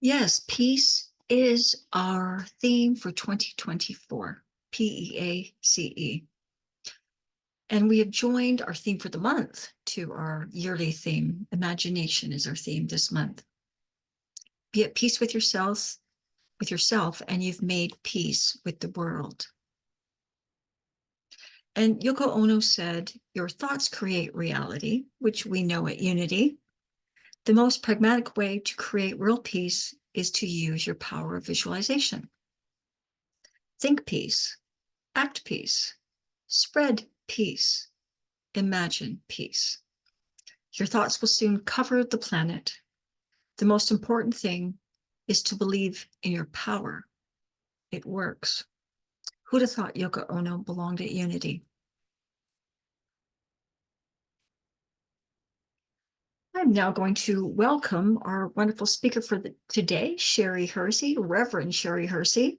Yes, peace is our theme for 2024, PEACE. And we have joined our theme for the month to our yearly theme. Imagination is our theme this month. Be at peace with yourself, and you've made peace with the world. And Yoko Ono said, your thoughts create reality, which we know at Unity. The most pragmatic way to create real peace is to use your power of visualization. Think peace, act peace, spread peace, imagine peace. Your thoughts will soon cover the planet. The most important thing is to believe in your power. It works. Who'd have thought Yoko Ono belonged at Unity? I'm now going to welcome our wonderful speaker for today, Sherry Hursey, Reverend Sherry Hursey.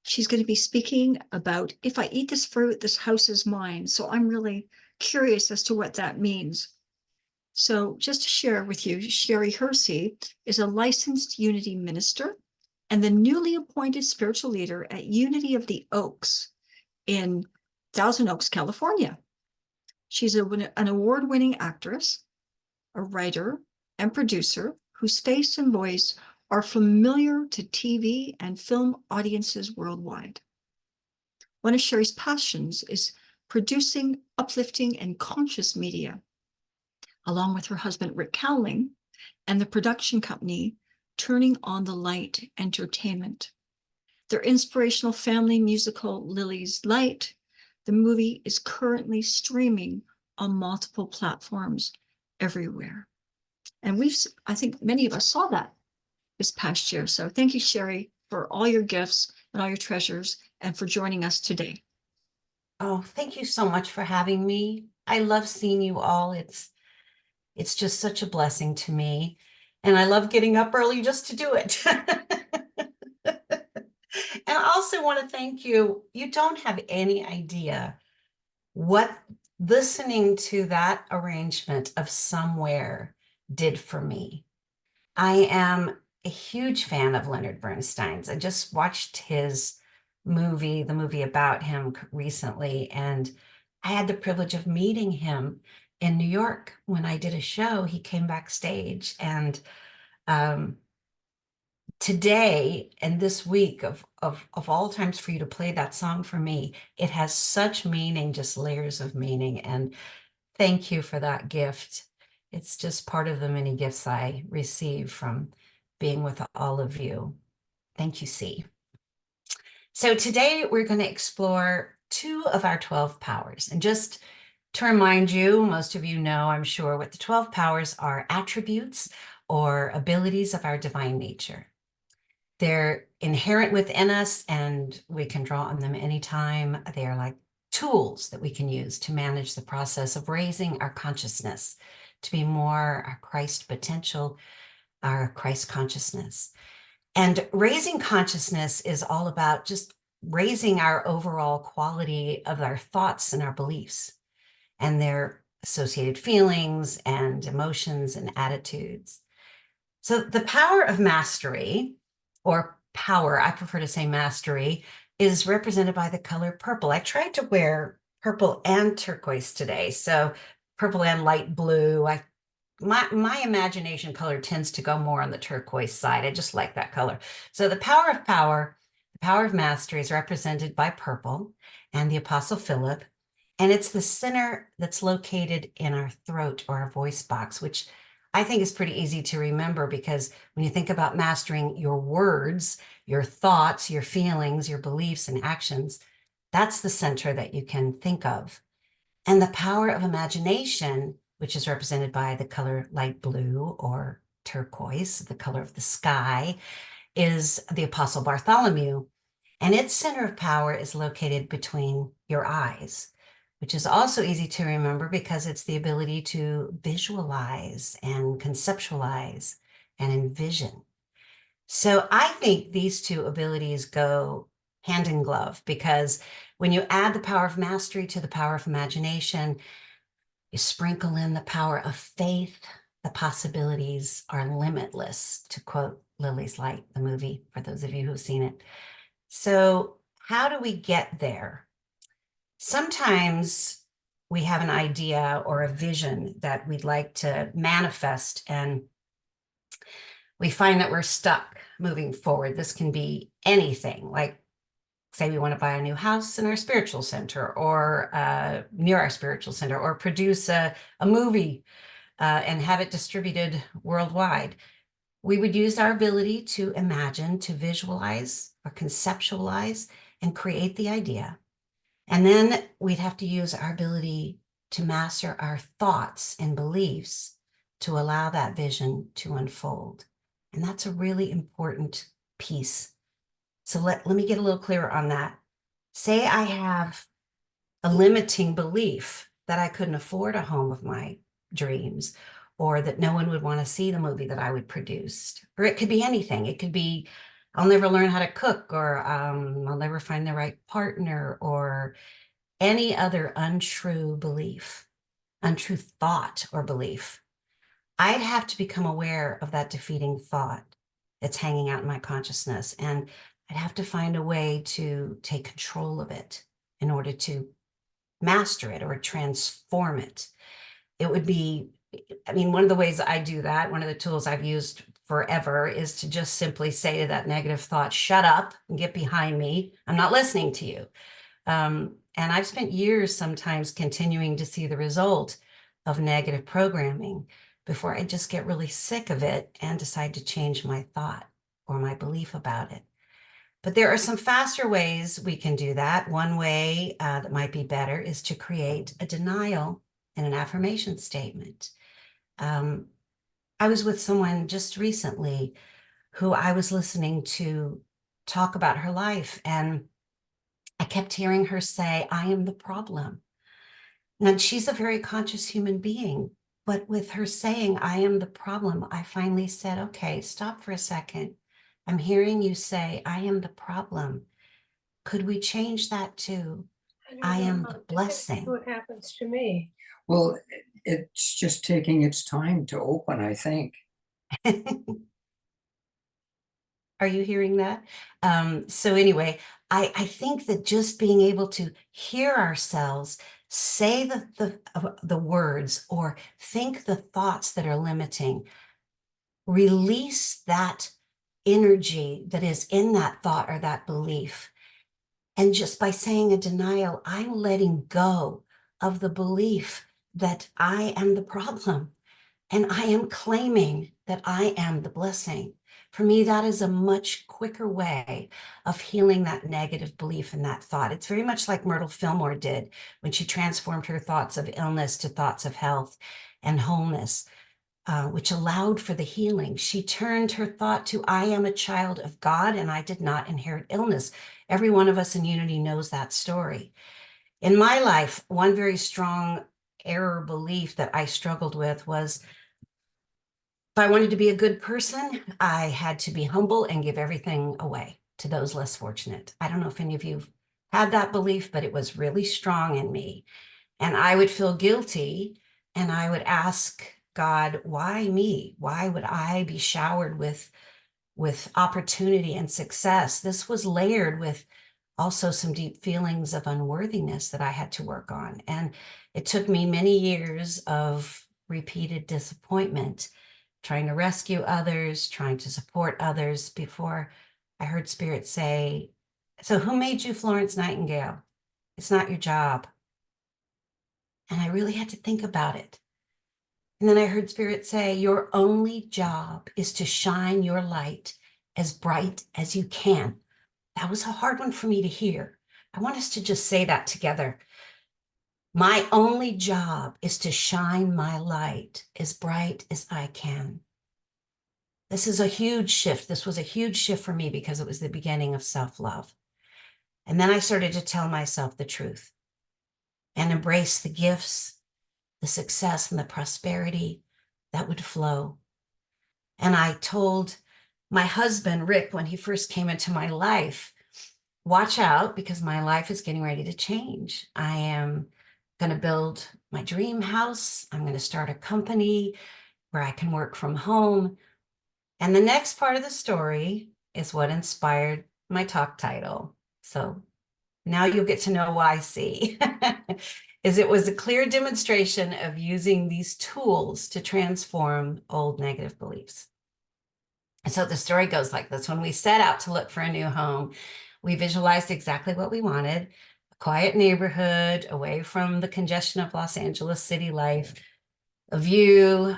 She's going to be speaking about, if I eat this fruit, this house is mine. So I'm really curious as to what that means. So just to share with you, Sherry Hursey is a licensed Unity minister and the newly appointed spiritual leader at Unity of the Oaks in Thousand Oaks, California. She's an award-winning actress, a writer, and producer whose face and voice are familiar to TV and film audiences worldwide. One of Sherry's passions is producing uplifting and conscious media, along with her husband, Rick Cowling, and the production company, Turning on the Light Entertainment. Their inspirational family musical, Lily's Light, the movie is currently streaming on multiple platforms everywhere. And I think many of us saw that this past year. So thank you, Sherry, for all your gifts and all your treasures and for joining us today. Oh, thank you so much for having me. I love seeing you all. It's just such a blessing to me. And I love getting up early just to do it. And I also want to thank you. You don't have any idea what listening to that arrangement of Somewhere did for me. I am a huge fan of Leonard Bernstein's. I just watched his movie, the movie about him recently, and I had the privilege of meeting him in New York when I did a show. He came backstage, and today and this week of all times for you to play that song for me, it has such meaning, just layers of meaning. And thank you for that gift. It's just part of the many gifts I receive from being with all of you. Thank you, C. So today we're going to explore 2 of our 12 powers. And just to remind you, most of you know, I'm sure, what the 12 powers are: attributes or abilities of our divine nature. They're inherent within us and we can draw on them anytime. They are like tools that we can use to manage the process of raising our consciousness to be more our Christ potential, our Christ consciousness. And raising consciousness is all about just raising our overall quality of our thoughts and our beliefs and their associated feelings and emotions and attitudes. So the power of mastery, or power, I prefer to say mastery, is represented by the color purple. I tried to wear purple and turquoise today. So purple and light blue. My imagination color tends to go more on the turquoise side. I just like that color. So the power of power, the power of mastery, is represented by purple and the Apostle Philip. And it's the center that's located in our throat or our voice box, which I think is pretty easy to remember, because when you think about mastering your words, your thoughts, your feelings, your beliefs and actions, that's the center that you can think of. And the power of imagination, which is represented by the color light blue or turquoise, the color of the sky, is the Apostle Bartholomew. And its center of power is located between your eyes, which is also easy to remember because it's the ability to visualize and conceptualize and envision. So I think these 2 abilities go hand in glove, because when you add the power of mastery to the power of imagination, you sprinkle in the power of faith the possibilities are limitless, to quote Lily's Light, the movie, for those of you who've seen it. So how do we get there? Sometimes we have an idea or a vision that we'd like to manifest, and we find that we're stuck moving forward. This can be anything, like say we want to buy a new house in our spiritual center, or near our spiritual center, or produce a movie and have it distributed worldwide. We would use our ability to imagine, to visualize or conceptualize and create the idea. And then we'd have to use our ability to master our thoughts and beliefs to allow that vision to unfold. And that's a really important piece. So let me get a little clearer on that. Say I have a limiting belief that I couldn't afford a home of my dreams, or that no one would want to see the movie that I would produce. Or it could be anything. It could be, I'll never learn how to cook, or I'll never find the right partner, or any other untrue belief, untrue thought or belief. I'd have to become aware of that defeating thought that's hanging out in my consciousness. And I'd have to find a way to take control of it in order to master it or transform it. It would be, I mean, one of the ways I do that, one of the tools I've used forever, is to just simply say to that negative thought, shut up and get behind me. I'm not listening to you. And I've spent years sometimes continuing to see the result of negative programming before I just get really sick of it and decide to change my thought or my belief about it. But there are some faster ways we can do that. One way that might be better is to create a denial and an affirmation statement. I was with someone just recently who I was listening to talk about her life, and I kept hearing her say, I am the problem. Now, she's a very conscious human being, but with her saying, I am the problem, I finally said, okay, stop for a second. I'm hearing you say, I am the problem. Could we change that to, I am the blessing? What happens to me? Well, it's just taking its time to open, I think. Are you hearing that? So anyway, I think that just being able to hear ourselves say the words or think the thoughts that are limiting, release that energy that is in that thought or that belief. And just by saying a denial, I'm letting go of the belief that I am the problem, and I am claiming that I am the blessing. For me, that is a much quicker way of healing that negative belief in that thought. It's very much like Myrtle Fillmore did when she transformed her thoughts of illness to thoughts of health and wholeness, which allowed for the healing. She turned her thought to, I am a child of God and I did not inherit illness. Every one of us in Unity knows that story. In my life, one very strong error belief that I struggled with was, if I wanted to be a good person, I had to be humble and give everything away to those less fortunate. I don't know if any of you had that belief, but it was really strong in me. And I would feel guilty and I would ask God, why me? Why would I be showered with opportunity and success? This was layered with also some deep feelings of unworthiness that I had to work on. And it took me many years of repeated disappointment, trying to rescue others, trying to support others, before I heard Spirit say, so who made you Florence Nightingale? It's not your job. And I really had to think about it. And then I heard Spirit say, your only job is to shine your light as bright as you can. That was a hard one for me to hear. I want us to just say that together. My only job is to shine my light as bright as I can. This is a huge shift. This was a huge shift for me because it was the beginning of self-love. And then I started to tell myself the truth and embrace the gifts, the success, and the prosperity that would flow. And I told my husband, Rick, when he first came into my life, watch out, because my life is getting ready to change. I am going to build my dream house. I'm going to start a company. where I can work from home. And the next part of the story is what inspired my talk title. So now you'll get to know why C. Is it was a clear demonstration of using these tools to transform old negative beliefs. And so the story goes like this. When we set out to look for a new home, we visualized exactly what we wanted: a quiet neighborhood away from the congestion of Los Angeles city life, a view,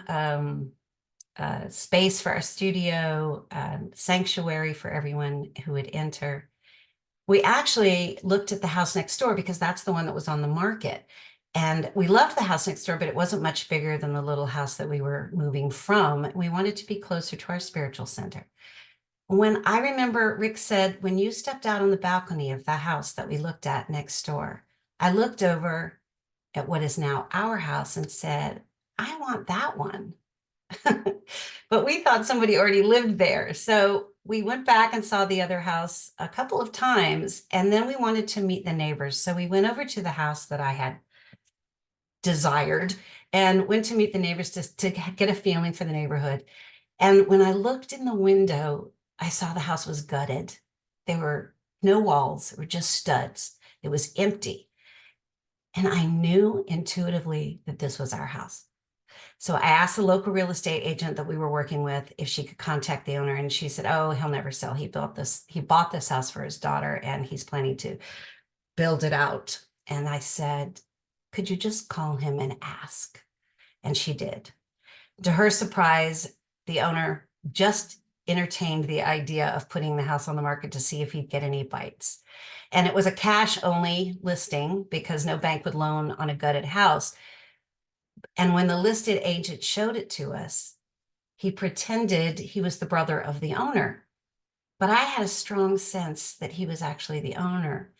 space for our studio, sanctuary for everyone who would enter. We actually looked at the house next door because that's the one that was on the market. And we loved the house next door, but it wasn't much bigger than the little house that we were moving from. We wanted to be closer to our spiritual center. When I remember Rick said, when you stepped out on the balcony of the house that we looked at next door, I looked over at what is now our house and said, I want that one. But we thought somebody already lived there. So we went back and saw the other house a couple of times, and then we wanted to meet the neighbors. So we went over to the house that I had desired and went to meet the neighbors to get a feeling for the neighborhood. And when I looked in the window, I saw the house was gutted. There were no walls, there were just studs. It was empty. And I knew intuitively that this was our house. So I asked the local real estate agent that we were working with if she could contact the owner, and she said, oh, he'll never sell. He bought this house for his daughter, and he's planning to build it out. And I said, could you just call him and ask? And she did. To her surprise, the owner just entertained the idea of putting the house on the market to see if he'd get any bites. And it was a cash only listing because no bank would loan on a gutted house. And when the listed agent showed it to us, he pretended he was the brother of the owner. But I had a strong sense that he was actually the owner.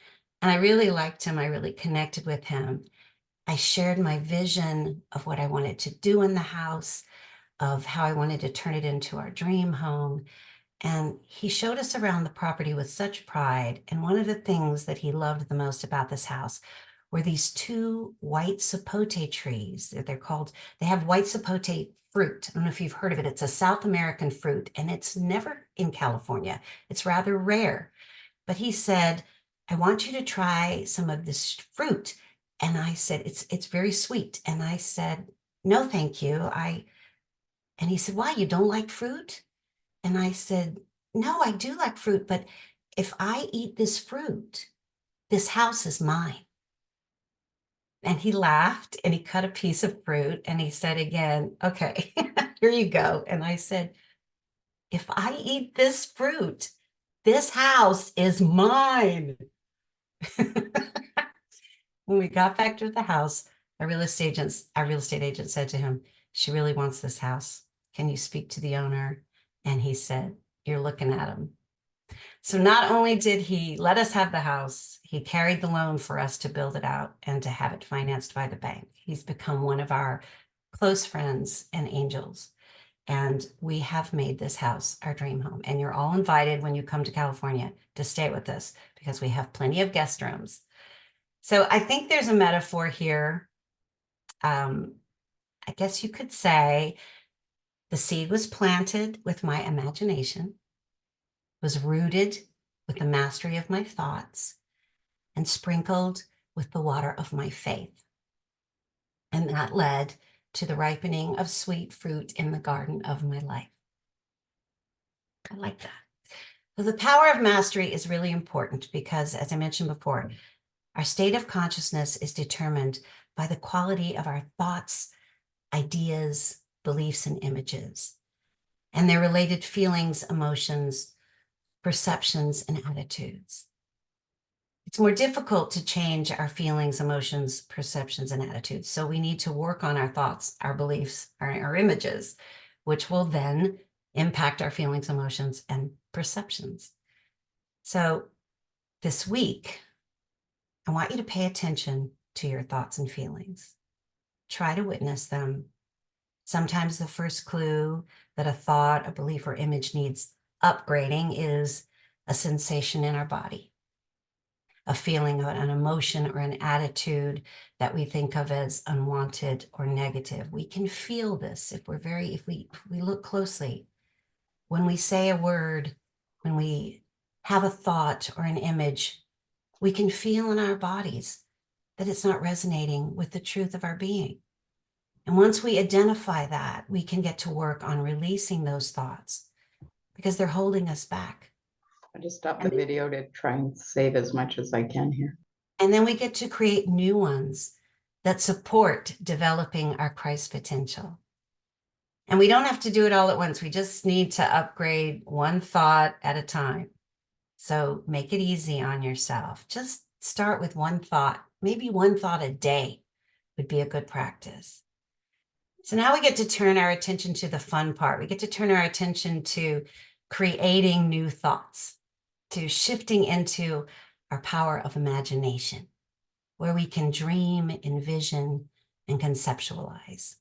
And I really liked him. I really connected with him. I shared my vision of what I wanted to do in the house, of how I wanted to turn it into our dream home. And he showed us around the property with such pride. And one of the things that he loved the most about this house were these two white sapote trees. They have white sapote fruit. I don't know if you've heard of it. It's a South American fruit, and it's never in California. It's rather rare. But he said, I want you to try some of this fruit. And I said, it's very sweet. And I said, no, thank you. And he said, why, you don't like fruit? And I said, no, I do like fruit, but if I eat this fruit, this house is mine. And he laughed and he cut a piece of fruit and he said again, okay, here you go. And I said, if I eat this fruit, this house is mine. When we got back to the house, our real estate agent said to him, she really wants this house. Can you speak to the owner? And he said, you're looking at him. So not only did he let us have the house, he carried the loan for us to build it out and to have it financed by the bank. He's become one of our close friends and angels. And we have made this house our dream home. And you're all invited when you come to California to stay with us because we have plenty of guest rooms. So I think there's a metaphor here. I guess you could say the seed was planted with my imagination, was rooted with the mastery of my thoughts, and sprinkled with the water of my faith. And that led to the ripening of sweet fruit in the garden of my life. I like that. So the power of mastery is really important because, as I mentioned before, our state of consciousness is determined by the quality of our thoughts, ideas, beliefs, and images, and their related feelings, emotions, perceptions, and attitudes. It's more difficult to change our feelings, emotions, perceptions, and attitudes. So we need to work on our thoughts, our beliefs, our images, which will then impact our feelings, emotions, and perceptions. So this week, I want you to pay attention to your thoughts and feelings. Try to witness them. Sometimes the first clue that a thought, a belief, or image needs upgrading is a sensation in our body. a feeling, an emotion, or an attitude that we think of as unwanted or negative. We can feel this if we look closely. When we say a word, when we have a thought or an image, we can feel in our bodies that it's not resonating with the truth of our being. And once we identify that, we can get to work on releasing those thoughts because they're holding us back. I just stopped the video to try and save as much as I can here. And then we get to create new ones that support developing our Christ potential. And we don't have to do it all at once. We just need to upgrade one thought at a time. So make it easy on yourself. Just start with one thought. Maybe one thought a day would be a good practice. So now we get to turn our attention to the fun part. We get to turn our attention to creating new thoughts, to shifting into our power of imagination, where we can dream, envision, and conceptualize.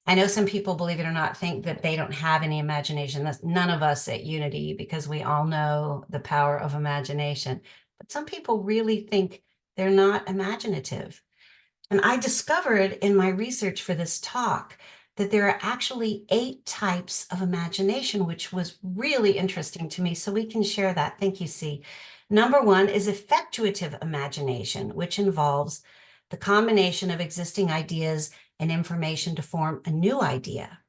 I know some people, believe it or not, think that they don't have any imagination. That's none of us at Unity, because we all know the power of imagination. But some people really think they're not imaginative. And I discovered in my research for this talk that there are actually 8 types of imagination, which was really interesting to me. So we can share that. Thank you, C. Number 1 is effectuative imagination, which involves the combination of existing ideas and information to form a new idea.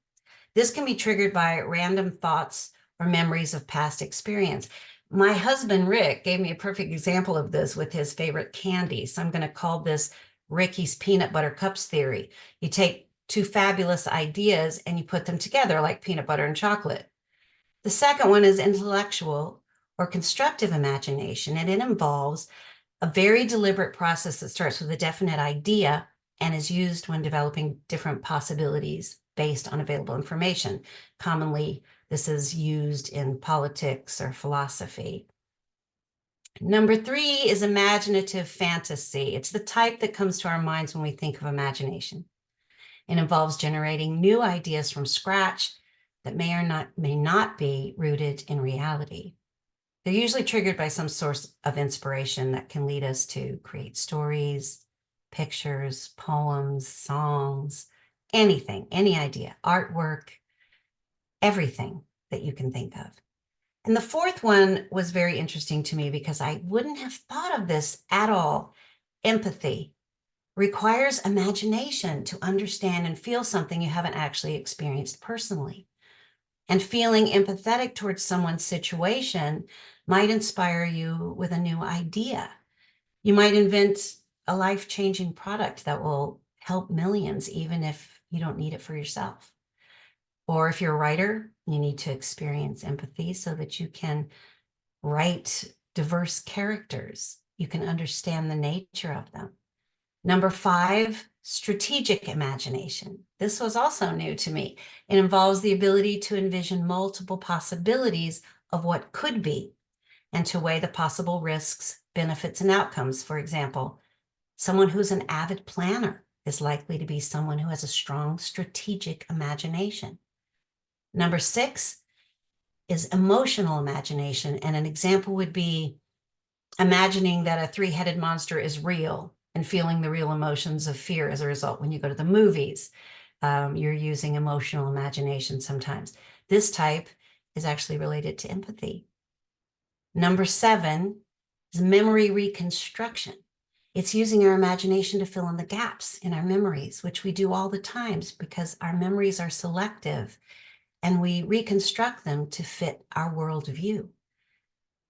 This can be triggered by random thoughts or memories of past experience. My husband, Rick, gave me a perfect example of this with his favorite candy. So I'm going to call this Ricky's peanut butter cups theory. You take 2 fabulous ideas and you put them together like peanut butter and chocolate. The second one is intellectual or constructive imagination, and it involves a very deliberate process that starts with a definite idea and is used when developing different possibilities based on available information. Commonly, this is used in politics or philosophy. Number 3 is imaginative fantasy. It's the type that comes to our minds when we think of imagination. It involves generating new ideas from scratch that may not be rooted in reality. They're usually triggered by some source of inspiration that can lead us to create stories, pictures, poems, songs, anything, any idea, artwork, everything that you can think of. And the 4th one was very interesting to me because I wouldn't have thought of this at all. Empathy requires imagination to understand and feel something you haven't actually experienced personally. And feeling empathetic towards someone's situation might inspire you with a new idea. You might invent a life-changing product that will help millions, even if you don't need it for yourself. Or if you're a writer, you need to experience empathy so that you can write diverse characters. You can understand the nature of them. Number 5, strategic imagination. This was also new to me. It involves the ability to envision multiple possibilities of what could be and to weigh the possible risks, benefits, and outcomes. For example, someone who's an avid planner is likely to be someone who has a strong strategic imagination. Number 6 is emotional imagination. And an example would be imagining that a 3-headed monster is real and feeling the real emotions of fear as a result. When you go to the movies, you're using emotional imagination sometimes. This type is actually related to empathy. Number 7 is memory reconstruction. It's using our imagination to fill in the gaps in our memories, which we do all the times because our memories are selective and we reconstruct them to fit our worldview.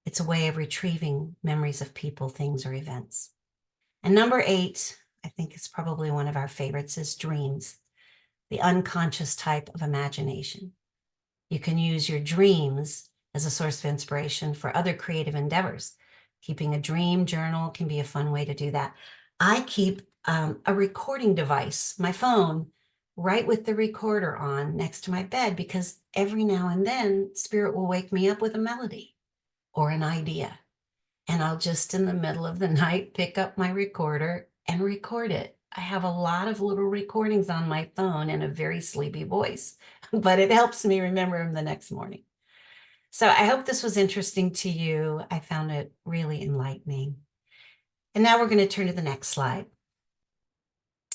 It's a way of retrieving memories of people, things, or events. And number 8, I think it's probably one of our favorites, is dreams, the unconscious type of imagination. You can use your dreams as a source of inspiration for other creative endeavors. Keeping a dream journal can be a fun way to do that. I keep a recording device, my phone, right with the recorder on next to my bed, because every now and then Spirit will wake me up with a melody or an idea. And I'll just in the middle of the night pick up my recorder and record it. I have a lot of little recordings on my phone in a very sleepy voice, but it helps me remember them the next morning. So I hope this was interesting to you. I found it really enlightening. And now we're going to turn to the next slide.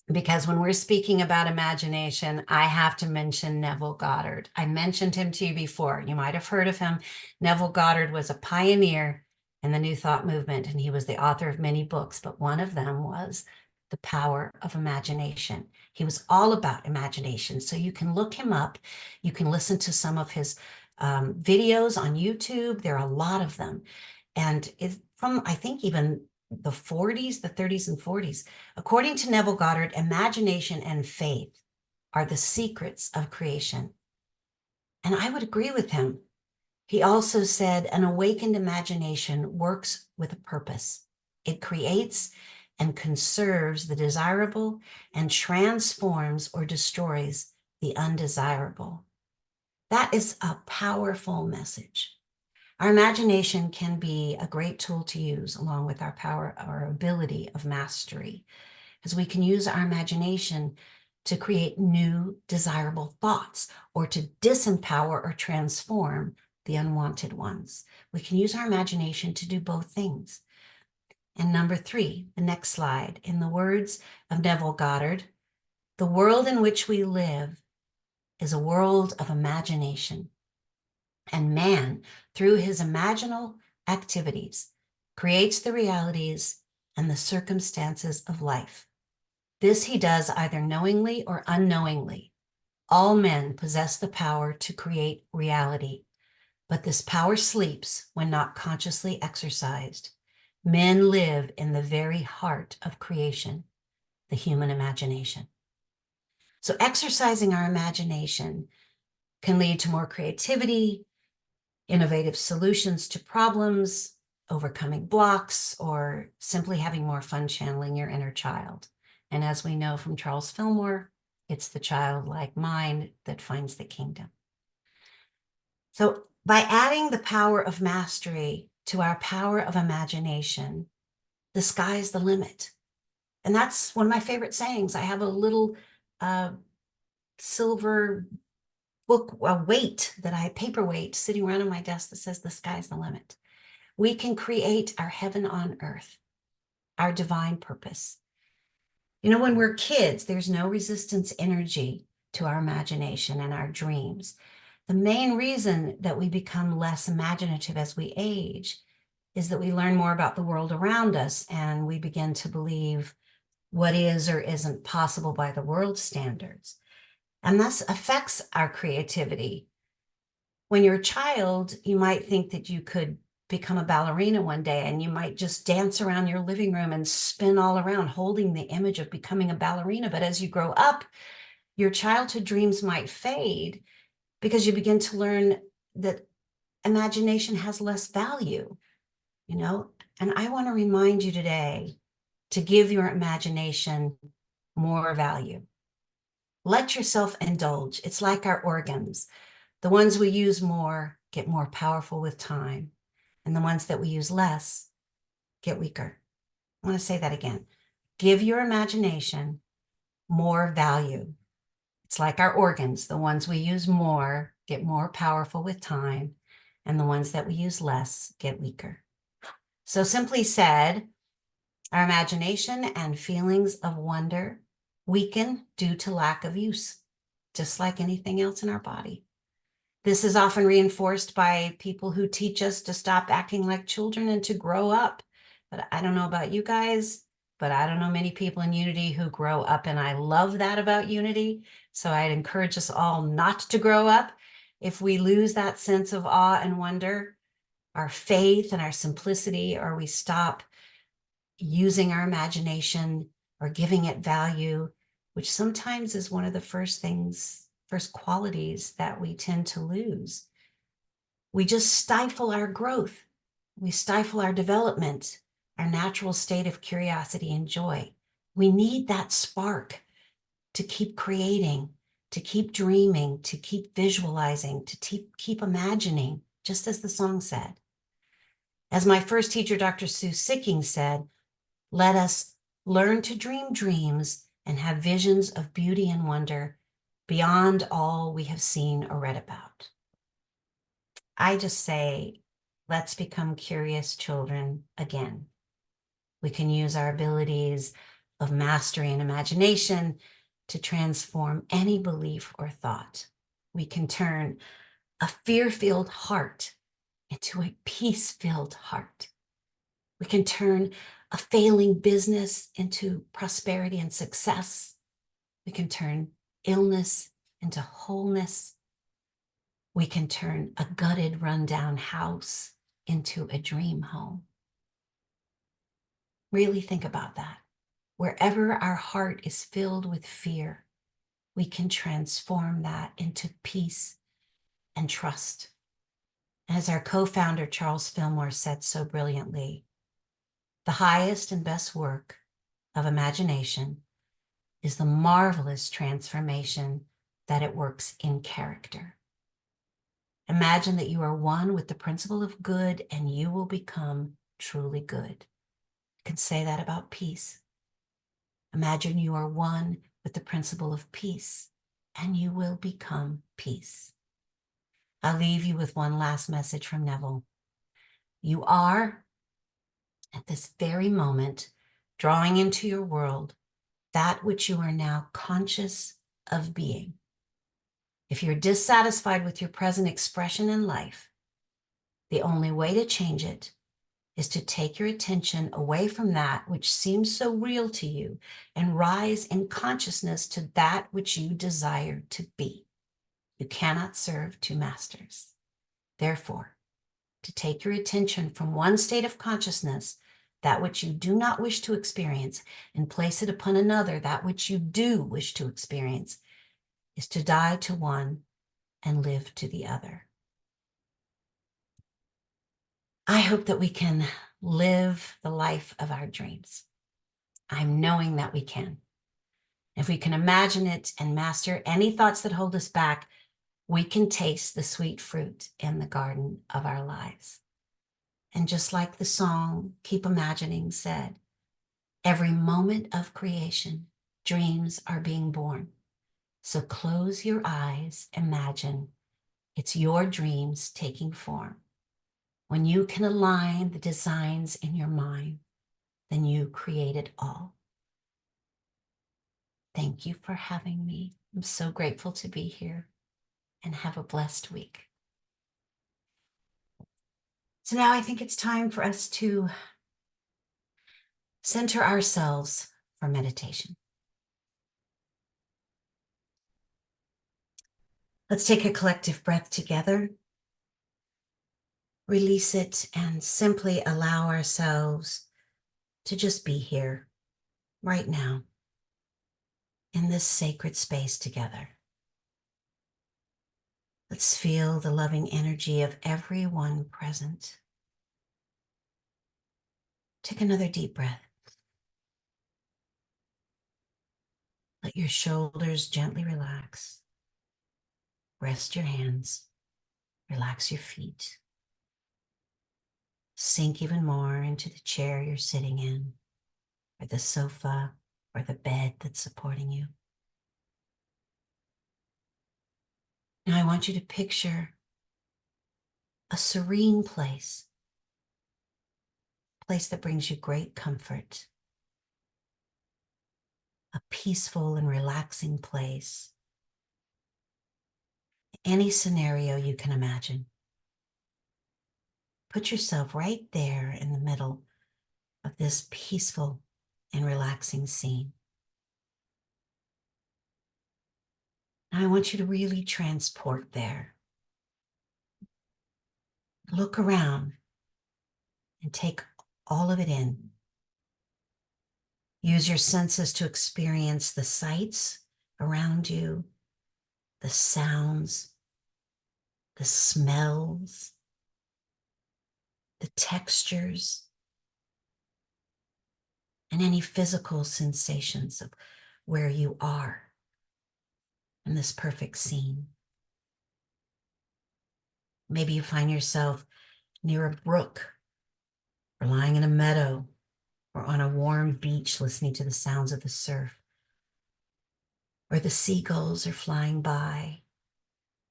Because when we're speaking about imagination, I have to mention Neville Goddard. I mentioned him to you before. You might have heard of him. Neville Goddard was a pioneer in the New Thought movement, and he was the author of many books, but one of them was The Power of Imagination. He was all about imagination. So you can look him up. You can listen to some of his videos on YouTube. There are a lot of them. And it's from, I think, even the 40s, the 30s and 40s. According to Neville Goddard, imagination and faith are the secrets of creation. And I would agree with him. He also said an awakened imagination works with a purpose. It creates and conserves the desirable and transforms or destroys the undesirable. That is a powerful message. Our imagination can be a great tool to use along with our power, our ability of mastery, as we can use our imagination to create new desirable thoughts or to disempower or transform the unwanted ones. We can use our imagination to do both things. And number 3, the next slide, in the words of Neville Goddard, the world in which we live is a world of imagination. And man, through his imaginal activities, creates the realities and the circumstances of life. This he does either knowingly or unknowingly. All men possess the power to create reality, but this power sleeps when not consciously exercised. Men live in the very heart of creation, the human imagination. So exercising our imagination can lead to more creativity, innovative solutions to problems, overcoming blocks, or simply having more fun channeling your inner child. And as we know from Charles Fillmore, it's the childlike mind that finds the kingdom. So by adding the power of mastery to our power of imagination, the sky's the limit. And that's one of my favorite sayings. I have a little silver book, a weight that paperweight sitting around on my desk that says the sky's the limit. We can create our heaven on earth, our divine purpose. You know, when we're kids, there's no resistance energy to our imagination and our dreams. The main reason that we become less imaginative as we age is that we learn more about the world around us and we begin to believe what is or isn't possible by the world standards. And this affects our creativity. When you're a child, you might think that you could become a ballerina one day and you might just dance around your living room and spin all around holding the image of becoming a ballerina. But as you grow up, your childhood dreams might fade because you begin to learn that imagination has less value, you know? And I want to remind you today to give your imagination more value. Let yourself indulge. It's like our organs. The ones we use more get more powerful with time, and the ones that we use less get weaker. I want to say that again. Give your imagination more value. It's like our organs. The ones we use more get more powerful with time, and the ones that we use less get weaker. So simply said, our imagination and feelings of wonder weaken due to lack of use, just like anything else in our body. This is often reinforced by people who teach us to stop acting like children and to grow up. But I don't know about you guys, but I don't know many people in Unity who grow up, and I love that about Unity. So I'd encourage us all not to grow up. If we lose that sense of awe and wonder, our faith and our simplicity, or we stop using our imagination or giving it value, which sometimes is one of the first qualities that we tend to lose. We just stifle our growth. We stifle our development, our natural state of curiosity and joy. We need that spark to keep creating, to keep dreaming, to keep visualizing, to keep imagining, just as the song said. As my first teacher, Dr. Sue Sicking, said, let us learn to dream dreams and have visions of beauty and wonder beyond all we have seen or read about. I just say, let's become curious children again. We can use our abilities of mastery and imagination to transform any belief or thought. We can turn a fear-filled heart into a peace-filled heart. We can turn a failing business into prosperity and success. We can turn illness into wholeness. We can turn a gutted, rundown house into a dream home. Really think about that. Wherever our heart is filled with fear, we can transform that into peace and trust. As our co-founder, Charles Fillmore, said so brilliantly, the highest and best work of imagination is the marvelous transformation that it works in character. Imagine that you are one with the principle of good and you will become truly good. You can say that about peace. Imagine you are one with the principle of peace and you will become peace. I'll leave you with one last message from Neville. You are, at this very moment, drawing into your world that which you are now conscious of being. If you're dissatisfied with your present expression in life, the only way to change it is to take your attention away from that which seems so real to you and rise in consciousness to that which you desire to be. You cannot serve two masters. Therefore, to take your attention from one state of consciousness, that which you do not wish to experience, and place it upon another, that which you do wish to experience, is to die to one and live to the other. I hope that we can live the life of our dreams. I'm knowing that we can. If we can imagine it and master any thoughts that hold us back, we can taste the sweet fruit in the garden of our lives. And just like the song Keep Imagining said, every moment of creation, dreams are being born. So close your eyes, imagine it's your dreams taking form. When you can align the designs in your mind, then you create it all. Thank you for having me. I'm so grateful to be here, and have a blessed week. So now I think it's time for us to center ourselves for meditation. Let's take a collective breath together. Release it and simply allow ourselves to just be here right now in this sacred space together. Let's feel the loving energy of everyone present. Take another deep breath. Let your shoulders gently relax. Rest your hands. Relax your feet. Sink even more into the chair you're sitting in, or the sofa, or the bed that's supporting you. Now I want you to picture a serene place, a place that brings you great comfort, a peaceful and relaxing place. Any scenario you can imagine. Put yourself right there in the middle of this peaceful and relaxing scene. Now I want you to really transport there. Look around and take all of it in. Use your senses to experience the sights around you, the sounds, the smells, the textures, and any physical sensations of where you are in this perfect scene. Maybe you find yourself near a brook, or lying in a meadow, or on a warm beach listening to the sounds of the surf, or the seagulls are flying by,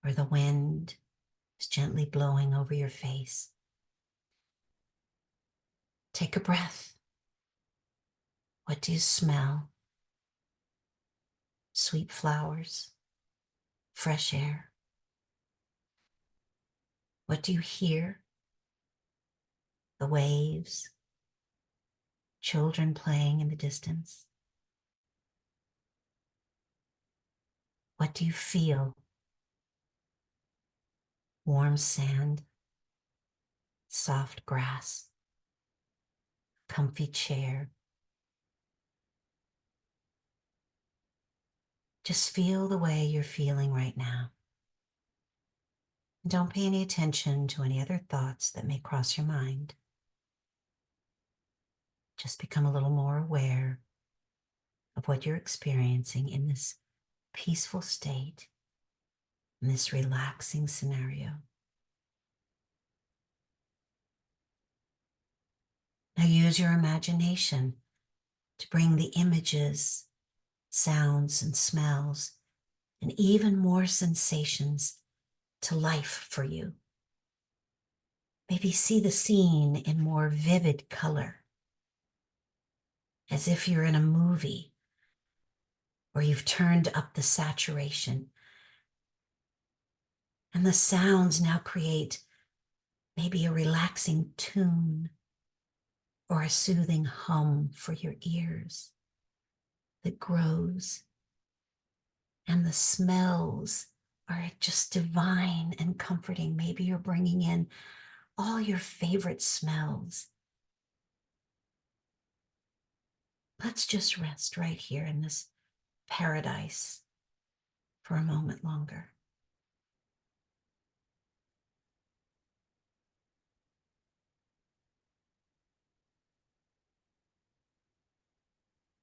or the wind is gently blowing over your face. Take a breath What do you smell? Sweet flowers, fresh air. What do you hear? The waves, children playing in the distance. What do you feel? Warm sand, soft grass, comfy chair. Just feel the way you're feeling right now. And don't pay any attention to any other thoughts that may cross your mind. Just become a little more aware of what you're experiencing in this peaceful state, in this relaxing scenario. Now use your imagination to bring the images, sounds, and smells, and even more sensations to life for you. Maybe see the scene in more vivid color, as if you're in a movie where you've turned up the saturation. And the sounds now create maybe a relaxing tune or a soothing hum for your ears that grows. And the smells are just divine and comforting. Maybe you're bringing in all your favorite smells. Let's just rest right here in this paradise for a moment longer.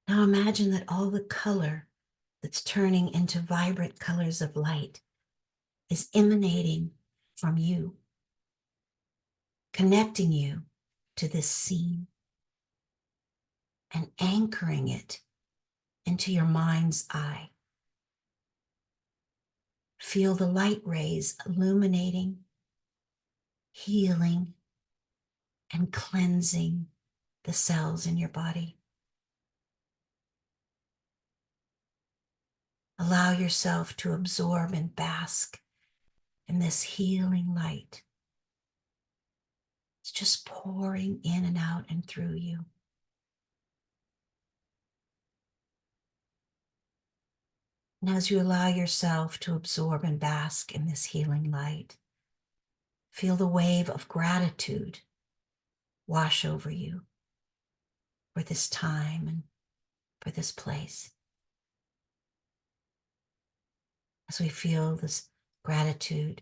Now imagine that all the color that's turning into vibrant colors of light is emanating from you, connecting you to this scene and anchoring it into your mind's eye. Feel the light rays illuminating, healing, and cleansing the cells in your body. Allow yourself to absorb and bask in this healing light. It's just pouring in and out and through you. And as you allow yourself to absorb and bask in this healing light, feel the wave of gratitude wash over you for this time and for this place. As we feel this gratitude,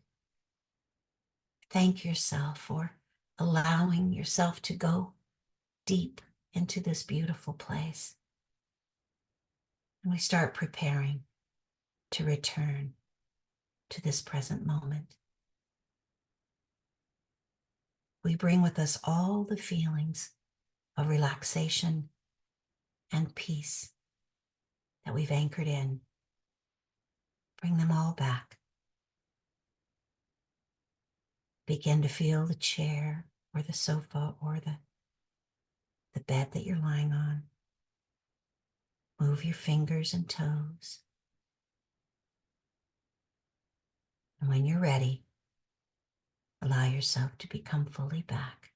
thank yourself for allowing yourself to go deep into this beautiful place. And we start preparing to return to this present moment. We bring with us all the feelings of relaxation and peace that we've anchored in. Bring them all back. Begin to feel the chair or the sofa or the bed that you're lying on. Move your fingers and toes. And when you're ready, allow yourself to become fully back.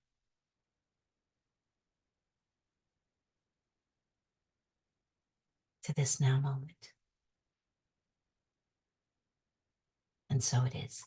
To this now moment. And so it is.